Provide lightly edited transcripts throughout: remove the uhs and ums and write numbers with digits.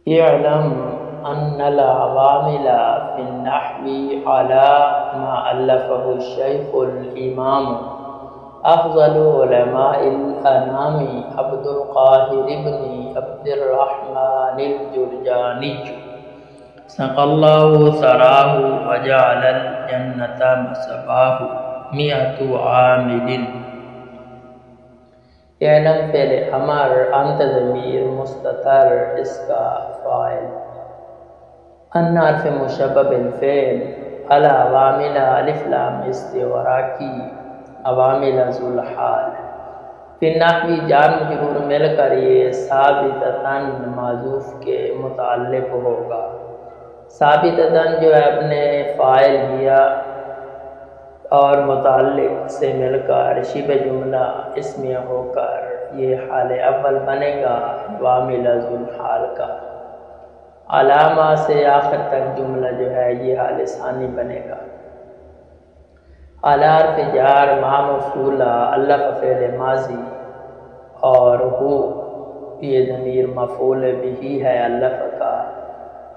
اعلم ان العوامل في النحو على ما الفه الشيخ الامام افضل علماء الانام عبد القاهر بن عبد الرحمن الجرجاني سقى الله ثراه وجعل الجنة مثواه 100 عامل. اعلم فعل امر انت ضمیر مستتر اس کا فاعل. ان حرف مشبہ بالفعل علی عوامل الف لام استغراق کی عوامل ذو الحال. فی النحو جار مجرور مل کر یہ ثابتتاً معذوف کے متعلق ہوگا. ثابتتاً جو ہے اپنے فاعل ہیا اور متعلق سے مل کر شبہ جملہ اسمیہ ہو کر یہ حال اول بنے گا عوامل ذو الحال کا. علامہ سے آخر تک جملہ جو ہے یہ حال ثانی بنے گا. علی حرف جار مع مفعولہ الف فعل ماضی اور ہو یہ ضمیر مفعول بہ ہے الف کا.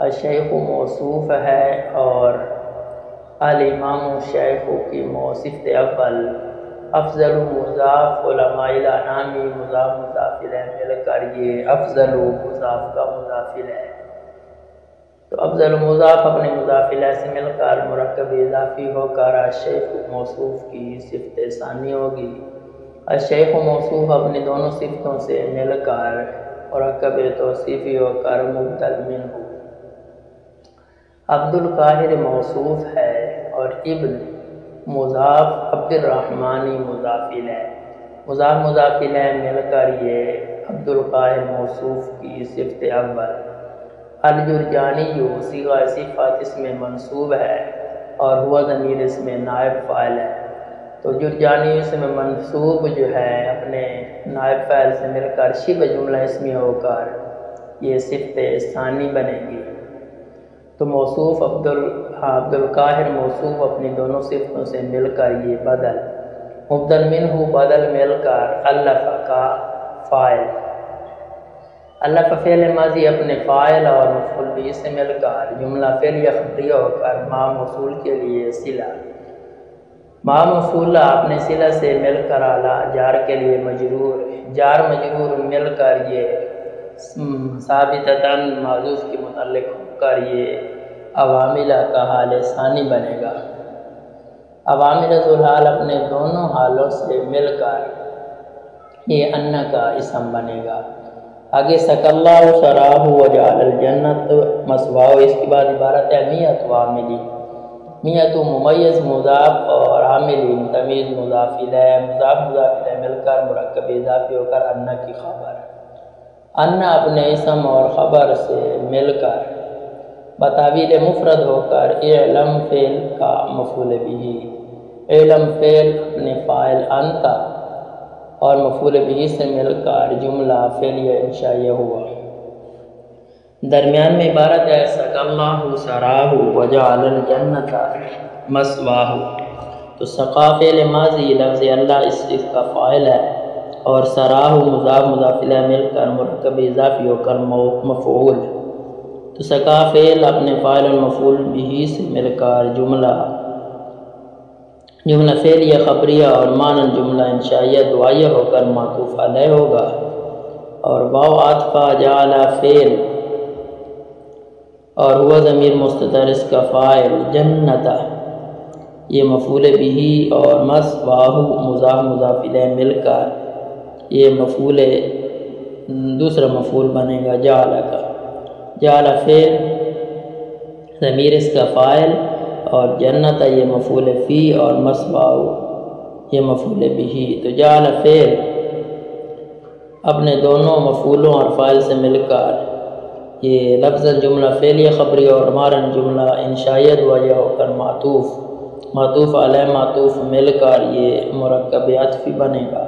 الشیخ موصوف ہے اور الامام شیخ کی موصف اول. افضل مضاف علماء الانام مضاف مضاف الیہ مل کر یہ افضل مضاف کا مضاف الیہ. تو افضل مضاف اپنے مضاف الیہ سے مل کر مرکب اضافی ہو کر الشیخ موصوف کی صفت ثانی ہوگی. الشیخ موصوف اپنی دونوں صفتوں سے مل کر مرکب توصیفی ہو کر مبدل منہ. عبد القاہر موصوف ہے اور ابن مضاف عبد الرحمانی مضاف الیہ. مضاف مضاف الیہ مل کر یہ عبد القاہر موصوف کی صفت اول. الجرجانی صیغہ صفت اس میں منصوب ہے اور ہوا ضمیر اس میں نائب فاعل ہے. تو جرجانی اس میں منصوب جو ہے اپنے نائب فاعل سے مل کر شبہ جملہ اسمیہ ہو کر یہ صفت ثانی بنے گی. تو موصوف عبد القاہر موصوف اپنی دونوں صفتوں سے مل کر یہ بدل مبدل منہ بدل مل کر الف کا فاعل. الف فعل ماضی اپنے فاعل اور مفعول بھی سے مل کر جملہ فعل یا خبریہ ہو کر ما موصول کے لیے صلہ. ما موصولہ اپنے صلہ سے مل کر اعلیٰ جار کے لیے مجرور. جار مجرور مل کر یہ ثابتتاً معذوف کے متعلق ہو کر یہ عوامل کا حال ثانی بنے گا. عوامل ذو الحال اپنے دونوں حالوں سے مل کر یہ ان کا اسم بنے گا. آگے سقى الله ثراه وجعل الجنة مثواه اس کے بعد عبارت ہے 100 عامل. 100 ممیز مضاف اور عامل تمیز مضاف الیہ. مضاف مضاف الیہ مل کر مرکب اضافی ہو کر ان کی خبر. ان اپنے اسم اور خبر سے مل کر بتاویل مفرد ہو کر اعلم فعل کا مفعول بہ. علم فعل اپنے فاعل انت اور مفعول بہ سے مل کر جملہ فعلیہ انشائیہ ہوا. درمیان میں عبارت ہے سقى الله ثراه وجعل الجنة مثواه. تو سقا فعل ماضی لفظ اللہ اس کا فاعل ہے اور ثراه مضاف مضاف الیہ مل کر مرکب اضافی ہو کر مفعول. تو سقا فعل اپنے فاعل اور مفعول بہ سے مل کر جملہ فعلیہ خبریہ اور معنی جملہ انشائیہ دعائیہ ہو کر معطوف علیہ ہوگا. اور واو عاطفہ جعل فعل اور ہوا ضمیر مستتر اس کا فاعل. جنت یہ مفعول بہ اور مثواہ مضاف مضاف الیہ مل کر یہ مفعول دوسرا مفعول بنے گا جعل کا. جعل فعل ضمیر اس کا فاعل اور جنت یہ مفعول فی اور مثواہ یہ مفعول بہ. تو جعل فعل اپنے دونوں مفعولوں اور فاعل سے مل کر یہ لفظ جملہ فعلیہ خبری اور مارن جملہ انشائیہ دعائیہ ہو کر معطوف علیہ معطوف مل کر یہ مرکب عطفی بنے گا.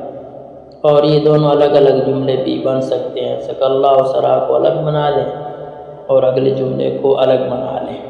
اور یہ دونوں الگ الگ جملے بھی بن سکتے ہیں. سقى الله ثراه کو الگ بنا لیں اور اگلے جملے کو الگ بنا لیں.